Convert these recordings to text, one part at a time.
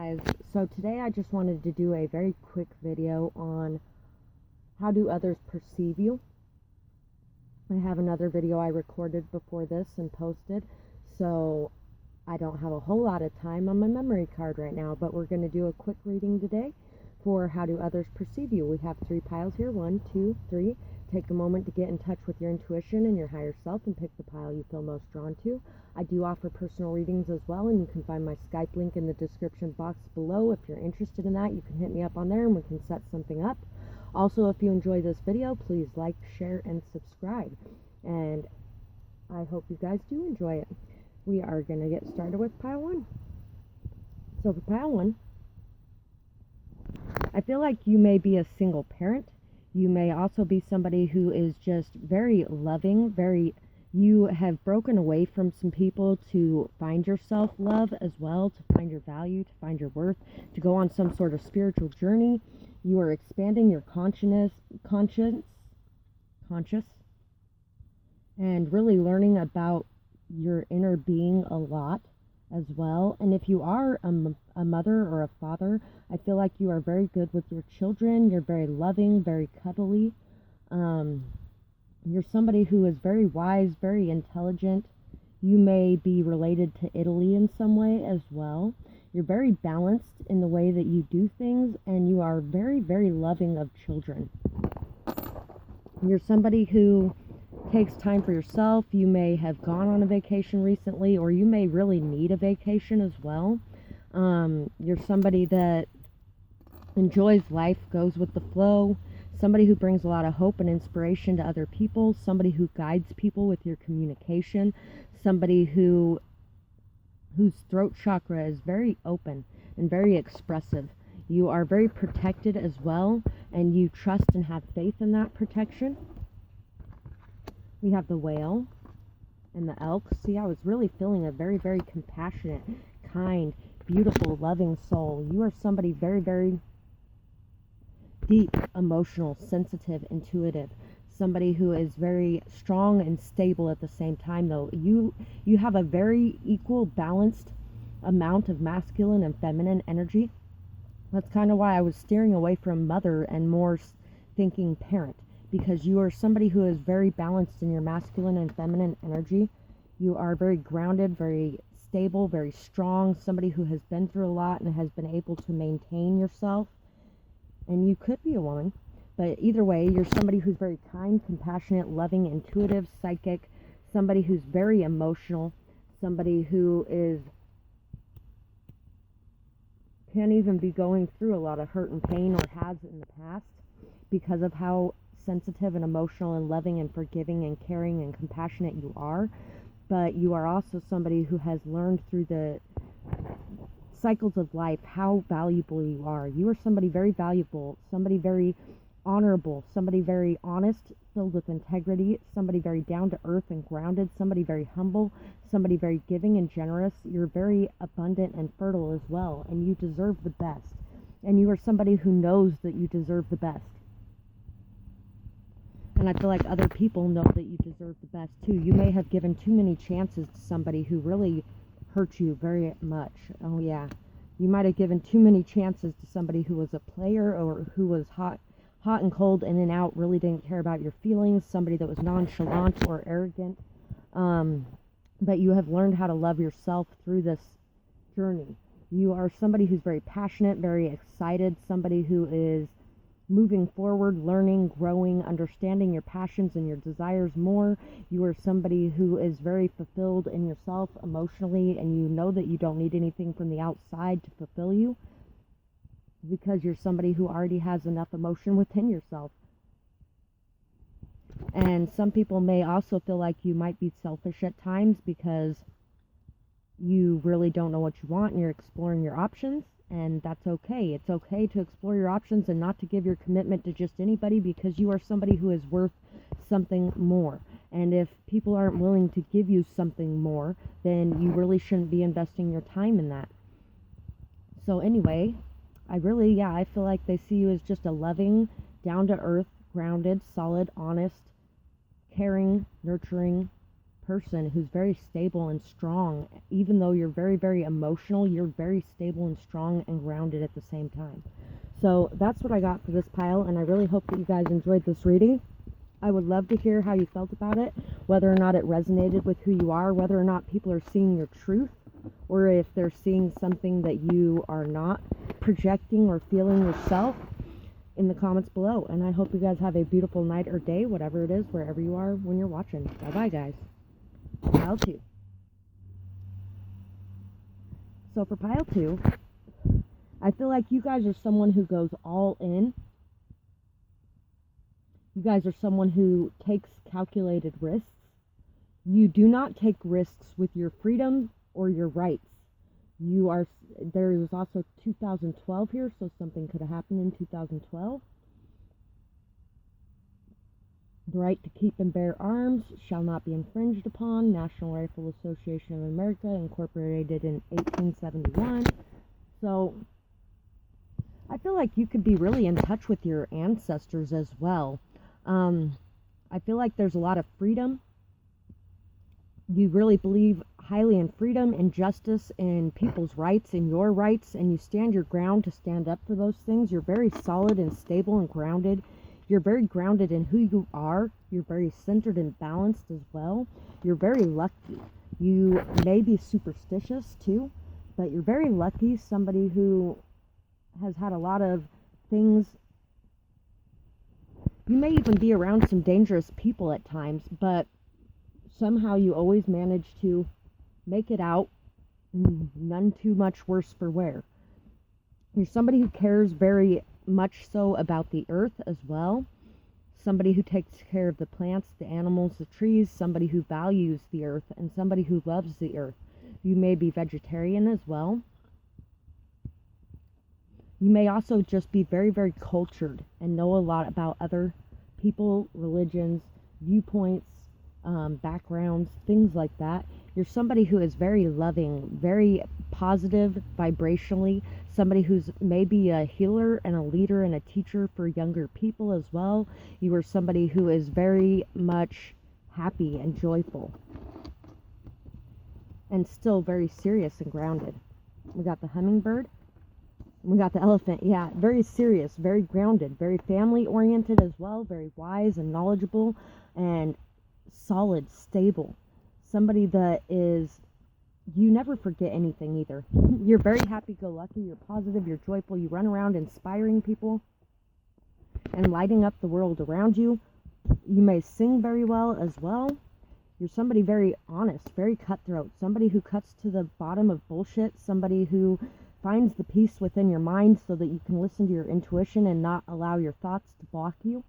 guys, so today I just wanted to do a very quick video on how do others perceive you. I have another video I recorded before this and posted, so I don't have a whole lot of time on my memory card right now, but we're going to do a quick reading today for how do others perceive you. We have 3 piles here, 1, 2, 3. Take a moment to get in touch with your intuition and your higher self and pick the pile you feel most drawn to. I do offer personal readings as well, and you can find my Skype link in the description box below. If you're interested in that, you can hit me up on there and we can set something up. Also, if you enjoy this video, please like, share, and subscribe. And I hope you guys do enjoy it. We are going to get started with pile 1. So for pile 1, I feel like you may be a single parent. You may also be somebody who is just very loving, you have broken away from some people to find your self-love as well, to find your value, to find your worth, to go on some sort of spiritual journey. You are expanding your conscious, and really learning about your inner being a lot as well. And if you are a mother or a father, I feel like you are very good with your children. You're very loving, very cuddly. You're somebody who is very wise, very intelligent. You may be related to Italy in some way as well. You're very balanced in the way that you do things, and you are very, very loving of children. You're somebody who takes time for yourself. You may have gone on a vacation recently, or you may really need a vacation as well. You're somebody that enjoys life, goes with the flow, somebody who brings a lot of hope and inspiration to other people, somebody who guides people with your communication, somebody whose throat chakra is very open and very expressive. You are very protected as well, and you trust and have faith in that protection. We have the whale and the elk. See, I was really feeling a very, very compassionate, kind, beautiful, loving soul. You are somebody very, very deep, emotional, sensitive, intuitive. Somebody who is very strong and stable at the same time, though. You have a very equal, balanced amount of masculine and feminine energy. That's kind of why I was steering away from mother and more thinking parent, because you are somebody who is very balanced in your masculine and feminine energy. You are very grounded, very stable, very strong, somebody who has been through a lot and has been able to maintain yourself. And you could be a woman, but either way, you're somebody who's very kind, compassionate, loving, intuitive, psychic, somebody who's very emotional, somebody who can even be going through a lot of hurt and pain, or has in the past, because of how sensitive and emotional and loving and forgiving and caring and compassionate you are. But you are also somebody who has learned through the cycles of life how valuable you are. You are somebody very valuable, somebody very honorable, somebody very honest, filled with integrity, somebody very down to earth and grounded, somebody very humble, somebody very giving and generous. You're very abundant and fertile as well, and you deserve the best. And you are somebody who knows that you deserve the best. And I feel like other people know that you deserve the best too. You may have given too many chances to somebody who really hurt you very much. Oh yeah, you might have given too many chances to somebody who was a player, or who was hot and cold, in and out, really didn't care about your feelings, somebody that was nonchalant or arrogant. But you have learned how to love yourself through this journey. You are somebody who's very passionate, very excited, somebody who is moving forward, learning, growing, understanding your passions and your desires more. You are somebody who is very fulfilled in yourself emotionally, and you know that you don't need anything from the outside to fulfill you, because you're somebody who already has enough emotion within yourself. And some people may also feel like you might be selfish at times, because you really don't know what you want and you're exploring your options. And that's okay. It's okay to explore your options and not to give your commitment to just anybody, because you are somebody who is worth something more. And if people aren't willing to give you something more, then you really shouldn't be investing your time in that. So anyway, I feel like they see you as just a loving, down-to-earth, grounded, solid, honest, caring, nurturing person who's very stable and strong. Even though you're very, very emotional, you're very stable and strong and grounded at the same time. So that's what I got for this pile, and I really hope that you guys enjoyed this reading. I would love to hear how you felt about it, whether or not it resonated with who you are, whether or not people are seeing your truth, or if they're seeing something that you are not projecting or feeling yourself, in the comments below. And I hope you guys have a beautiful night or day, whatever it is, wherever you are when you're watching. Bye-bye, guys. Pile 2. So for pile 2, I feel like you guys are someone who goes all in. You guys are someone who takes calculated risks. You do not take risks with your freedom or your rights. There is also 2012 here, so something could have happened in 2012. The right to keep and bear arms shall not be infringed upon. National Rifle Association of America, incorporated in 1871. So I feel like you could be really in touch with your ancestors as well. I feel like there's a lot of freedom. You really believe highly in freedom and justice and people's rights and your rights, and you stand your ground to stand up for those things. You're very solid and stable and grounded. You're very grounded in who you are. You're very centered and balanced as well. You're very lucky. You may be superstitious too, but you're very lucky. Somebody who has had a lot of things. You may even be around some dangerous people at times, but somehow you always manage to make it out, none too much worse for wear. You're somebody who cares very much so about the earth as well. Somebody who takes care of the plants, the animals, the trees. Somebody who values the earth and somebody who loves the earth. You may be vegetarian as well. You may also just be very, very cultured and know a lot about other people, religions, viewpoints, backgrounds, things like that. You're somebody who is very loving, very positive vibrationally, somebody who's maybe a healer and a leader and a teacher for younger people as well. You are somebody who is very much happy and joyful and still very serious and grounded. We got the hummingbird. We got the elephant. Yeah, very serious, very grounded, very family oriented as well, very wise and knowledgeable and solid, stable. Somebody that is, you never forget anything either. You're very happy-go-lucky, you're positive, you're joyful, you run around inspiring people and lighting up the world around you. You may sing very well as well. You're somebody very honest, very cutthroat, somebody who cuts to the bottom of bullshit, somebody who finds the peace within your mind so that you can listen to your intuition and not allow your thoughts to block you.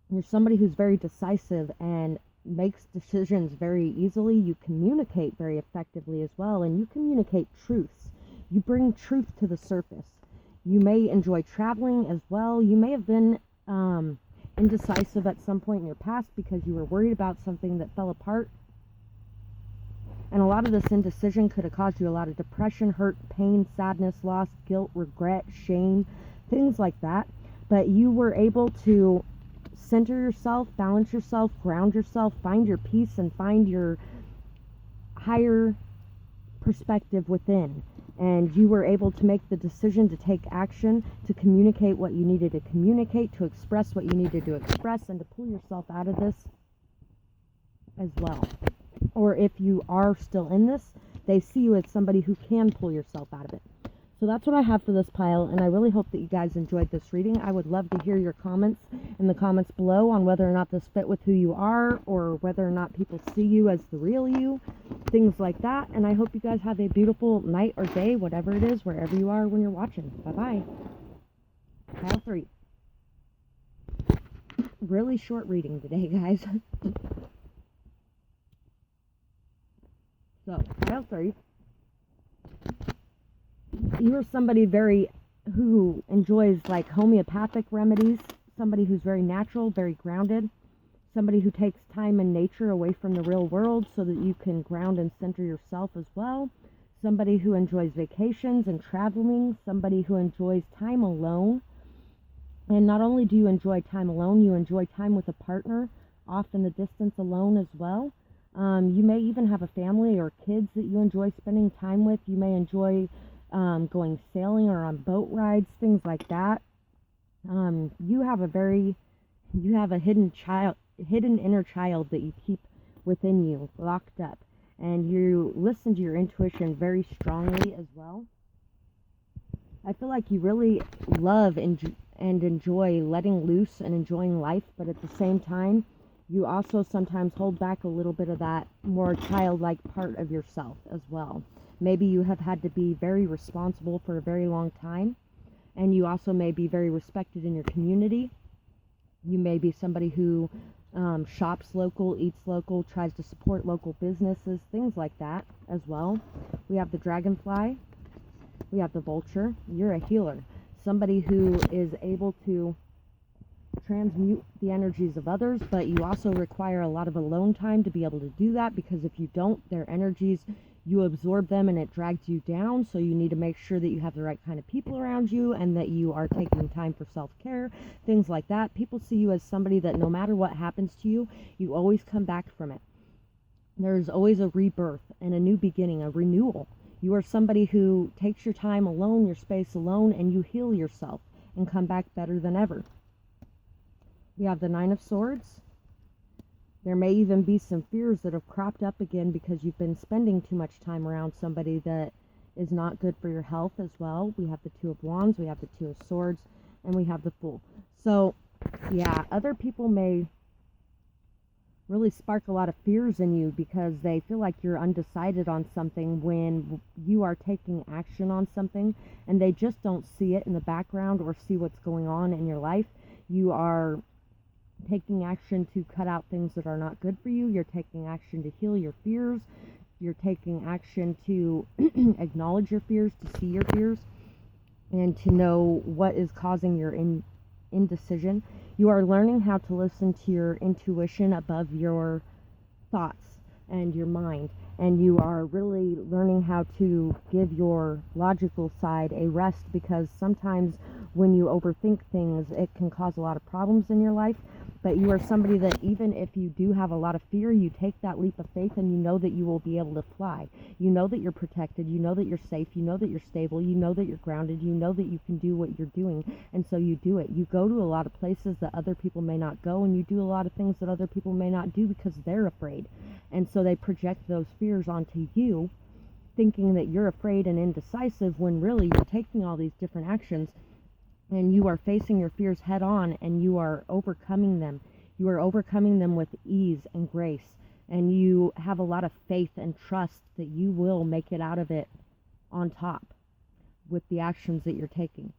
You're somebody who's very decisive and makes decisions very easily. You communicate very effectively as well, and you communicate truths. You bring truth to the surface. You may enjoy traveling as well. You may have been indecisive at some point in your past because you were worried about something that fell apart. And a lot of this indecision could have caused you a lot of depression, hurt, pain, sadness, loss, guilt, regret, shame, things like that. But you were able to center yourself, balance yourself, ground yourself, find your peace, and find your higher perspective within. And you were able to make the decision to take action, to communicate what you needed to communicate, to express what you needed to express, and to pull yourself out of this as well. Or if you are still in this, they see you as somebody who can pull yourself out of it. So that's what I have for this pile, and I really hope that you guys enjoyed this reading. I would love to hear your comments in the comments below on whether or not this fit with who you are, or whether or not people see you as the real you, things like that. And I hope you guys have a beautiful night or day, whatever it is, wherever you are when you're watching. Bye-bye. Pile 3. Really short reading today, guys. So, pile 3. You are somebody who enjoys like homeopathic remedies, somebody who's very natural, very grounded, somebody who takes time and nature away from the real world so that you can ground and center yourself as well, somebody who enjoys vacations and traveling, somebody who enjoys time alone. And not only do you enjoy time alone, you enjoy time with a partner, off in the distance alone as well. You may even have a family or kids that you enjoy spending time with. You may enjoy going sailing or on boat rides, things like that. You have a hidden inner child that you keep within you, locked up, and you listen to your intuition very strongly as well. I feel like you really love and enjoy letting loose and enjoying life, but at the same time, you also sometimes hold back a little bit of that more childlike part of yourself as well. Maybe you have had to be very responsible for a very long time, and you also may be very respected in your community. You may be somebody who shops local, eats local, tries to support local businesses, things like that as well. We have the dragonfly. We have the vulture. You're a healer. Somebody who is able to transmute the energies of others, but you also require a lot of alone time to be able to do that, because if you don't, their energies, you absorb them and it drags you down. So you need to make sure that you have the right kind of people around you and that you are taking time for self-care, things like that. People see you as somebody that no matter what happens to you, you always come back from it. There's always a rebirth and a new beginning, a renewal. You are somebody who takes your time alone, your space alone, and you heal yourself and come back better than ever. We have the Nine of Swords. There may even be some fears that have cropped up again because you've been spending too much time around somebody that is not good for your health as well. We have the Two of Wands, we have the Two of Swords, and we have the Fool. So, yeah, other people may really spark a lot of fears in you because they feel like you're undecided on something when you are taking action on something, and they just don't see it in the background or see what's going on in your life. You are taking action to cut out things that are not good for you. You're taking action to heal your fears. You're taking action to acknowledge your fears, to see your fears, and to know what is causing your indecision. You are learning how to listen to your intuition above your thoughts and your mind. And you are really learning how to give your logical side a rest, because sometimes when you overthink things, it can cause a lot of problems in your life. But you are somebody that even if you do have a lot of fear, you take that leap of faith and you know that you will be able to fly. You know that you're protected. You know that you're safe. You know that you're stable. You know that you're grounded. You know that you can do what you're doing. And so you do it. You go to a lot of places that other people may not go, and you do a lot of things that other people may not do because they're afraid. And so they project those fears onto you, thinking that you're afraid and indecisive, when really you're taking all these different actions and you are facing your fears head on, and you are overcoming them. You are overcoming them with ease and grace, and you have a lot of faith and trust that you will make it out of it on top with the actions that you're taking.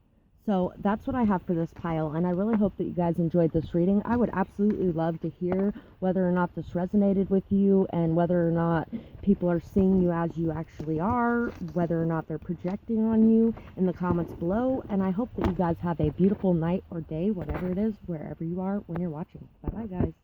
So that's what I have for this pile, and I really hope that you guys enjoyed this reading. I would absolutely love to hear whether or not this resonated with you, and whether or not people are seeing you as you actually are, whether or not they're projecting on you, in the comments below. And I hope that you guys have a beautiful night or day, whatever it is, wherever you are when you're watching. Bye bye, guys.